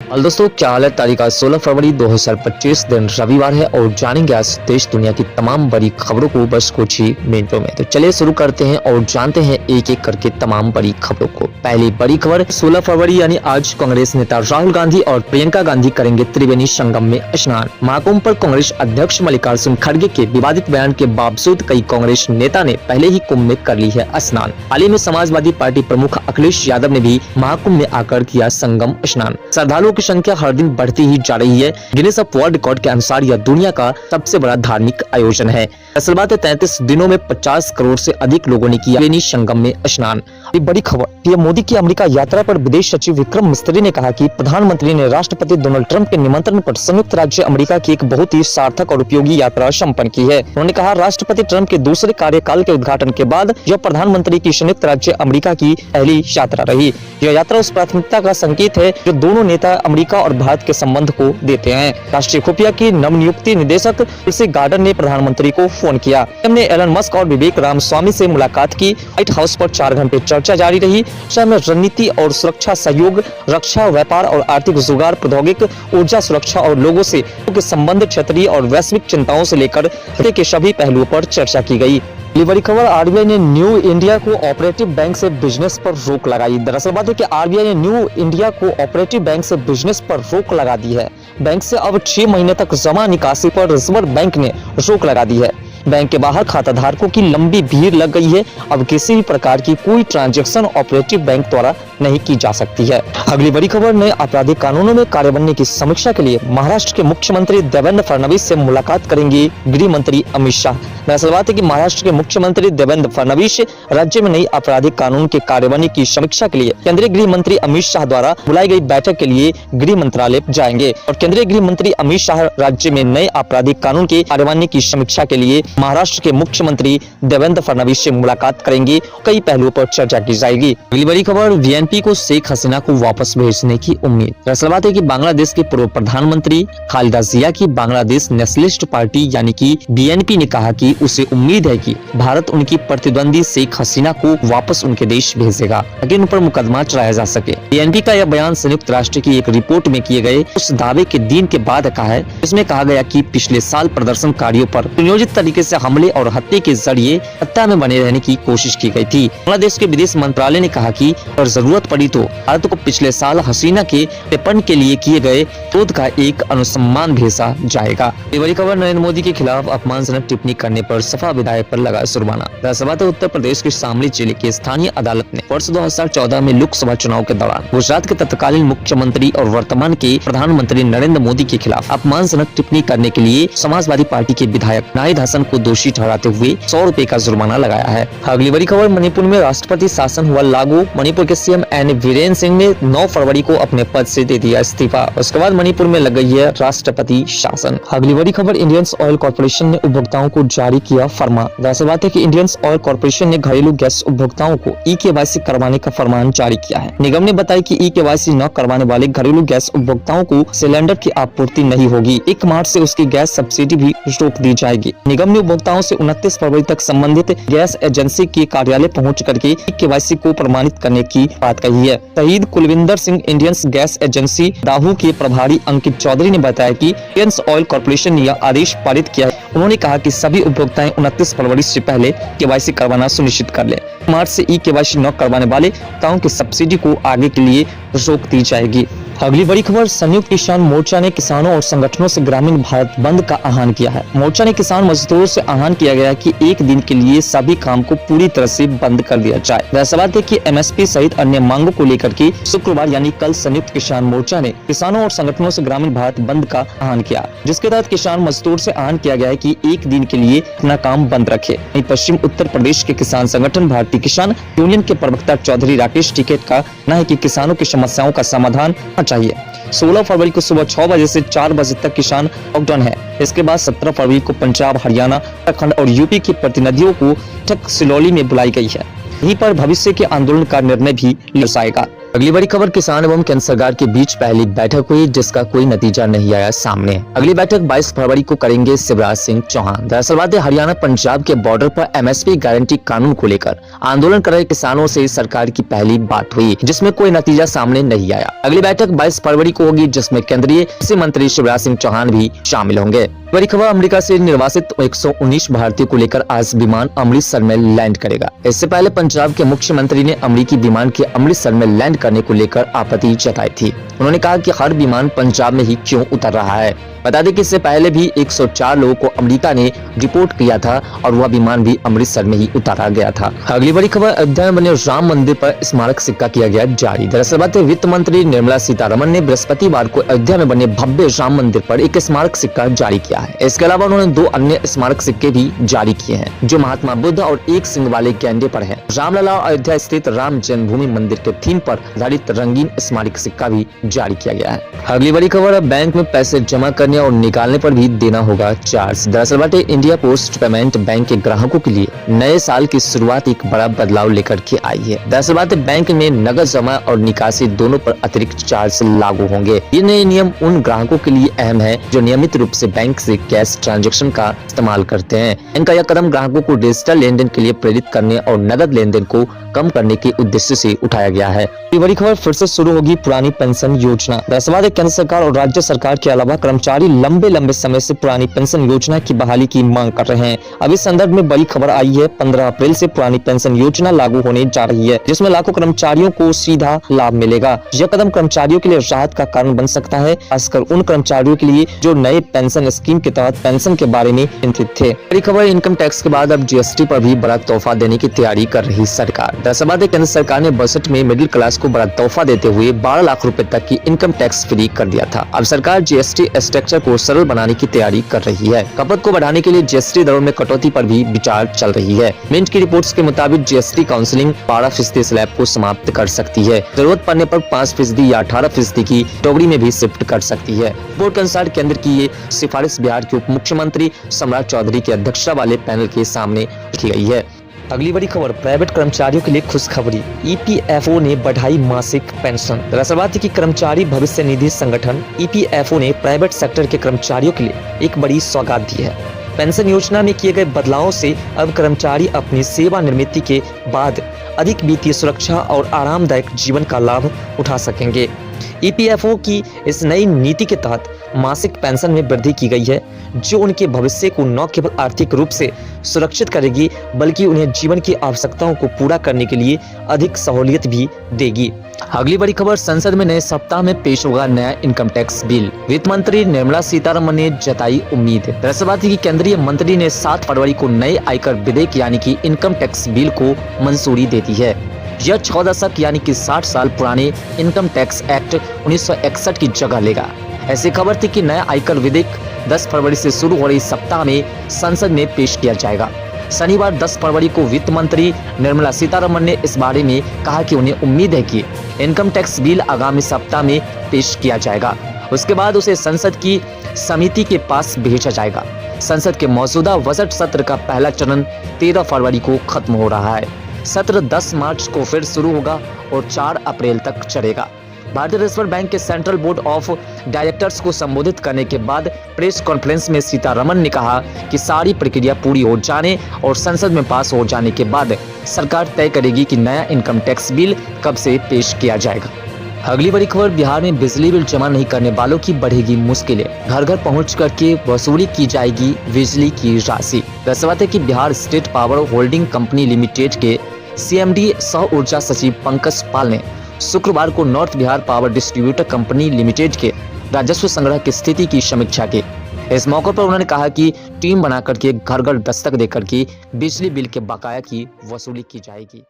Hello दोस्तों, क्या हाल है। तारीख आज 16 फरवरी 2025 दिन रविवार है और जानेंगे आज देश दुनिया की तमाम बड़ी खबरों को बस कुछ ही मिनटों में। तो चलिए शुरू करते हैं और जानते हैं एक एक करके तमाम बड़ी खबरों को। पहली बड़ी खबर 16 फरवरी यानी आज कांग्रेस नेता राहुल गांधी और प्रियंका गांधी करेंगे त्रिवेणी संगम में स्नान। महाकुंभ पर कांग्रेस अध्यक्ष मल्लिकार्जुन खड़गे के विवादित बयान के बावजूद कई कांग्रेस नेता ने पहले ही कुंभ में कर ली है स्नान। हाल ही में समाजवादी पार्टी प्रमुख अखिलेश यादव ने भी महाकुंभ में आकर किया संगम स्नान। श्रद्धालुओं की संख्या हर दिन बढ़ती ही जा रही है। गिनीज ऑफ वर्ल्ड रिकॉर्ड के अनुसार यह दुनिया का सबसे बड़ा धार्मिक आयोजन है। असल बात है 33 दिनों में 50 करोड़ से अधिक लोगों ने किया त्रिवेणी संगम में स्नान। एक बड़ी खबर पीएम मोदी की अमेरिका यात्रा पर विदेश सचिव विक्रम मिस्री ने कहा कि प्रधानमंत्री ने राष्ट्रपति डोनाल्ड ट्रंप के निमंत्रण पर संयुक्त राज्य अमेरिका की एक बहुत ही सार्थक और उपयोगी यात्रा संपन्न की है। उन्होंने कहा, राष्ट्रपति ट्रंप के दूसरे कार्यकाल के उद्घाटन के बाद यह प्रधानमंत्री की संयुक्त राज्य अमेरिका की पहली यात्रा रही। यह यात्रा उस प्राथमिकता का संकेत है जो दोनों नेता अमेरिका और भारत के संबंध को देते हैं। राष्ट्रीय खुफिया की नवनियुक्त निदेशक तुलसी गार्डन ने प्रधानमंत्री को फोन किया। हमने एलन मस्क और विवेक रामस्वामी से मुलाकात की। व्हाइट हाउस पर 4 घंटे चर्चा जारी रही। में रणनीति और सुरक्षा सहयोग, रक्षा, व्यापार और आर्थिक जुगाड़, प्रौद्योगिकी, ऊर्जा सुरक्षा और लोगों से के संबंध, क्षेत्रीय और वैश्विक चिंताओं से लेकर के सभी पहलुओं पर चर्चा की गई। बड़ी खबर आरबीआई ने new India co operative bank से बिजनेस पर रोक लगाई। दरअसल बात है कि आरबीआई ने new India co operative bank से बिजनेस पर रोक लगा दी है। बैंक से अब 6 महीने तक जमा निकासी पर रिजर्व बैंक ने रोक लगा दी है। बैंक के बाहर खाता धारकों की लंबी भीड़ लग गई है। अब किसी भी प्रकार की कोई ट्रांजैक्शन ऑपरेटिव बैंक द्वारा नहीं की जा सकती है। अगली बड़ी खबर नए आपराधिक कानूनों में कार्यान्वयन की समीक्षा के लिए महाराष्ट्र के मुख्यमंत्री देवेंद्र फडणवीस से मुलाकात करेंगे गृह मंत्री अमित शाह। दरअसल बात है कि महाराष्ट्र के मुख्यमंत्री देवेंद्र फडणवीस राज्य में नई आपराधिक कानून के कार्यान्वयन की समीक्षा के लिए केंद्रीय गृह मंत्री अमित शाह द्वारा बुलाई गई बैठक के लिए गृह मंत्रालय जाएंगे और केंद्रीय गृह मंत्री अमित शाह राज्य में नए आपराधिक कानून के कार्यान्वयन की समीक्षा के लिए महाराष्ट्र के मुख्यमंत्री देवेंद्र फडणवीस से मुलाकात करेंगे। कई पहलुओं पर चर्चा की जाएगी। अगली बड़ी खबर बीएनपी को शेख हसीना को वापस भेजने की उम्मीद। दरअसल बात है कि बांग्लादेश के पूर्व प्रधानमंत्री खालिदा जिया की बांग्लादेश नेशनलिस्ट पार्टी यानी कि बीएनपी ने कहा कि उसे उम्मीद है कि भारत उनकी प्रतिद्वंदी शेख हसीना को वापस उनके देश भेजेगा ताकि उन पर मुकदमा चलाया जा सके। बीएनपी का यह बयान संयुक्त राष्ट्र की एक रिपोर्ट में किए गए उस दावे के दिन के बाद कहा है। इसमें कहा गया कि पिछले साल प्रदर्शनकारियों पर सुनियोजित तरीके से हमले और हत्या के जरिए सत्ता में बने रहने की कोशिश की गई थी। बांग्लादेश के विदेश मंत्रालय ने कहा कि अगर जरूरत पड़ी तो भारत को पिछले साल हसीना के टिप्पणी के लिए किए गए शोध का एक अनुसंधान भेजा जाएगा। ये बड़ी खबर नरेंद्र मोदी के खिलाफ अपमानजनक टिप्पणी करने पर सपा विधायक पर लगा जुर्माना। दरअसल उत्तर प्रदेश के शामली जिले की स्थानीय अदालत ने वर्ष 2014 में लोकसभा चुनाव के दौरान गुजरात के तत्कालीन मुख्यमंत्री और वर्तमान के प्रधानमंत्री नरेंद्र मोदी के खिलाफ अपमानजनक टिप्पणी करने के लिए समाजवादी पार्टी के विधायक नाहिद हसन को दोषी ठहराते हुए 100 रुपए का जुर्माना लगाया है। अगली बड़ी खबर मणिपुर में राष्ट्रपति शासन हुआ लागू। मणिपुर के सीएम एन बीरेन सिंह ने 9 फरवरी को अपने पद से दे दिया इस्तीफा। उसके बाद मणिपुर में लग गई है राष्ट्रपति शासन। अगली बड़ी खबर इंडियन ऑयल कॉर्पोरेशन ने उपभोक्ताओं को जारी किया फरमान। दरअसल बात है कि इंडियन ऑयल कॉर्पोरेशन ने घरेलू गैस उपभोक्ताओं को ई-केवाईसी करवाने का फरमान जारी किया है। निगम ने बताया कि ई-केवाईसी न करवाने वाले घरेलू गैस उपभोक्ताओं को सिलेंडर की आपूर्ति नहीं होगी। 1 मार्च से उसकी गैस सब्सिडी भी रोक दी जाएगी। निगम ने उपभोक्ताओं से 29 फरवरी तक संबंधित गैस एजेंसी के कार्यालय पहुंच करके केवाईसी को प्रमाणित करने की बात कही है। शहीद Kulvinder Singh Indian gas agency Dahu के प्रभारी अंकित चौधरी ने बताया कि इंडियन ऑयल कॉर्पोरेशन ने यह आदेश पारित किया है। उन्होंने कहा कि सभी उपभोक्ताएं 29 फरवरी से पहले केवाईसी करवाना सुनिश्चित कर लें। मार्च से ई केवाईसी न करवाने वाले उपभोक्ताओं की सब्सिडी को आगे के लिए रोक दी जाएगी। अगली बड़ी खबर संयुक्त किसान मोर्चा ने किसानों और संगठनों से ग्रामीण भारत बंद का आह्वान किया है। मोर्चा ने किसान मजदूरों से आह्वान किया गया कि एक दिन के लिए सभी काम को पूरी तरह से बंद कर दिया जाए। दरअसल बात है कि एमएसपी सहित अन्य मांगों को लेकर के शुक्रवार यानी कल संयुक्त किसान मोर्चा ने किसानों और संगठनों से ग्रामीण भारत बंद का आह्वान किया, जिसके तहत किसान मजदूर से आह्वान किया गया है कि एक दिन के लिए अपना काम बंद रखे। पश्चिम उत्तर प्रदेश के किसान संगठन भारतीय किसान यूनियन के प्रवक्ता चौधरी राकेश टिकैत का कहना है कि किसानों की समस्याओं का समाधान होना चाहिए। 16 फरवरी को सुबह 6 बजे से 4 बजे तक किसान लॉकडाउन है। इसके बाद 17 फरवरी को पंजाब, हरियाणा, उत्तराखंड और यूपी के प्रतिनिधियों को बैठक सिलौली में बुलाई गई है। यहीं पर भविष्य के आंदोलन का निर्णय भी लिया जाएगा। अगली बड़ी खबर, किसान एवं केंद्र सरकार के बीच पहली बैठक हुई जिसका कोई नतीजा नहीं आया सामने। अगली बैठक 22 फरवरी को करेंगे शिवराज सिंह चौहान। दरअसल बात है, हरियाणा पंजाब के बॉर्डर पर एमएसपी गारंटी कानून को लेकर आंदोलन कर रहे किसानों से सरकार की पहली बात हुई जिसमें कोई नतीजा सामने नहीं आया। अगली बैठक 22 फरवरी को होगी जिसमें केंद्रीय कृषि मंत्री शिवराज सिंह चौहान भी शामिल होंगे। बड़ी खबर, अमेरिका से निर्वासित 119 भारतीयों को लेकर आज विमान अमृतसर में लैंड करेगा। इससे पहले पंजाब के मुख्यमंत्री ने अमेरिकी विमान के अमृतसर में लैंड करने को लेकर आपत्ति जताई थी। उन्होंने कहा कि हर विमान पंजाब में ही क्यों उतर रहा है। बता दें कि इससे पहले भी 104 लोगों को अमेरिका ने डिपोर्ट किया था और वह विमान भी अमृतसर में ही उतारा गया था। अगली बड़ी खबर, अयोध्या में बने राम मंदिर पर स्मारक सिक्का किया गया जारी। दरअसल बात है, वित्त मंत्री निर्मला सीतारमण ने बृहस्पतिवार को अयोध्या में बने भव्य राम मंदिर पर एक स्मारक सिक्का जारी किया है। इसके अलावा उन्होंने 2 अन्य स्मारक सिक्के भी जारी किए हैं जो महात्मा बुद्ध और एक सिंह वाले गैंडे पर है। रामलला और अयोध्या स्थित राम जन्मभूमि मंदिर के थीम पर आधारित रंगीन स्मारक सिक्का भी जारी किया गया है। अगली बड़ी खबर, बैंक में पैसे जमा करने और निकालने पर भी देना होगा चार्ज। दरअसल बात है, इंडिया पोस्ट पेमेंट बैंक के ग्राहकों के लिए नए साल की शुरुआत एक बड़ा बदलाव लेकर के आई है। दरअसल बात है, बैंक में नकद जमा और निकासी दोनों पर अतिरिक्त चार्ज लागू होंगे। ये नए नियम उन ग्राहकों के लिए अहम है जो नियमित रूप से बैंक से कैश ट्रांजैक्शन का इस्तेमाल करते हैं। इनका यह कदम ग्राहकों को डिजिटल लेन देन के लिए प्रेरित करने और नकद लेन देन को कम करने के उद्देश्य से उठाया गया है। बड़ी खबर, फिर से शुरू होगी पुरानी पेंशन योजना। दरअसल केंद्र सरकार और राज्य सरकार के अलावा कर्मचारी लंबे समय से पुरानी पेंशन योजना की बहाली की मांग कर रहे हैं। अब इस संदर्भ में बड़ी खबर आई है। 15 अप्रैल से पुरानी पेंशन योजना लागू होने जा रही है जिसमें लाखों कर्मचारियों को सीधा लाभ मिलेगा। यह कदम कर्मचारियों के लिए राहत का कारण बन सकता है, खासकर उन कर्मचारियों के लिए जो नए पेंशन स्कीम के तहत पेंशन के बारे में चिंतित थे। बड़ी खबर, इनकम टैक्स के बाद अब जीएसटी पर भी बड़ा तोहफा देने की तैयारी कर रही सरकार। दरअसल केंद्र सरकार ने बजट में मिडिल क्लास को बड़ा तोहफा देते हुए 12 लाख रुपए तक की इनकम टैक्स फ्री कर दिया था। अब सरकार जीएसटी स्ट्रक्चर को सरल बनाने की तैयारी कर रही है। खपत को बढ़ाने के लिए जीएसटी दरों में कटौती पर भी विचार चल रही है। मिंट की रिपोर्ट्स के मुताबिक जीएसटी काउंसिलिंग 12% स्लैब को समाप्त कर सकती है। जरूरत पड़ने पर 5% या 18% की कैटेगरी में भी शिफ्ट कर सकती है। बोर्ड के अनुसार केंद्र की ये सिफारिश बिहार के उप मुख्यमंत्री सम्राट चौधरी की अध्यक्षता वाले पैनल के सामने रखी गई है। अगली बड़ी खबर, प्राइवेट कर्मचारियों के लिए खुशखबरी। ईपीएफओ ने बढ़ाई मासिक पेंशन। दरअसल बात है कि कर्मचारी भविष्य निधि संगठन ईपीएफओ ने प्राइवेट सेक्टर के कर्मचारियों के लिए एक बड़ी सौगात दी है। पेंशन योजना में किए गए बदलावों से अब कर्मचारी अपनी सेवानिवृत्ति के बाद अधिक वित्तीय सुरक्षा और आरामदायक जीवन का लाभ उठा सकेंगे। ईपीएफओ की इस नई नीति के तहत मासिक पेंशन में वृद्धि की गई है जो उनके भविष्य को न केवल आर्थिक रूप से सुरक्षित करेगी बल्कि उन्हें जीवन की आवश्यकताओं को पूरा करने के लिए अधिक सहूलियत भी देगी। अगली बड़ी खबर, संसद में नए सप्ताह में पेश होगा नया इनकम टैक्स बिल। वित्त मंत्री निर्मला सीतारमण ने जताई उम्मीद। दरअसल बात है कि केंद्रीय मंत्री ने 7 फरवरी को नए आयकर विधेयक यानी कि इनकम टैक्स बिल को मंजूरी दे दी है। यह 6 दशक यानी कि 60 साल पुराने इनकम टैक्स एक्ट 1961 की जगह लेगा। ऐसी खबर थी कि नया आयकर विधेयक 10 फरवरी से शुरू हो रही सप्ताह में संसद में पेश किया जाएगा। शनिवार 10 फरवरी को वित्त मंत्री निर्मला सीतारमण ने इस बारे में कहा कि उन्हें उम्मीद है कि इनकम टैक्स बिल आगामी सप्ताह में पेश किया जाएगा। उसके बाद उसे संसद की समिति के पास भेजा जाएगा। संसद के मौजूदा बजट सत्र का पहला चरण 13 फरवरी को खत्म हो रहा है। सत्र 10 मार्च को फिर शुरू होगा और 4 अप्रैल तक चलेगा। भारतीय रिजर्व बैंक के सेंट्रल बोर्ड ऑफ डायरेक्टर्स को संबोधित करने के बाद प्रेस कॉन्फ्रेंस में सीतारमण ने कहा कि सारी प्रक्रिया पूरी हो जाने और संसद में पास हो जाने के बाद सरकार तय करेगी कि नया इनकम टैक्स बिल कब से पेश किया जाएगा। अगली बड़ी खबर, बिहार में बिजली बिल जमा नहीं करने वालों की बढ़ेगी मुश्किलें। घर घर पहुंच करके वसूली की जाएगी बिजली की राशि। दरअसल बात है कि Bihar state power holding company limited के सीएमडी सह ऊर्जा सचिव पंकज पाल ने शुक्रवार को north Bihar power distributor company limited के राजस्व संग्रह की स्थिति की समीक्षा की। इस मौके पर उन्होंने कहा कि टीम बनाकर के घर घर दस्तक देकर के बिजली बिल के बकाया की वसूली की जाएगी।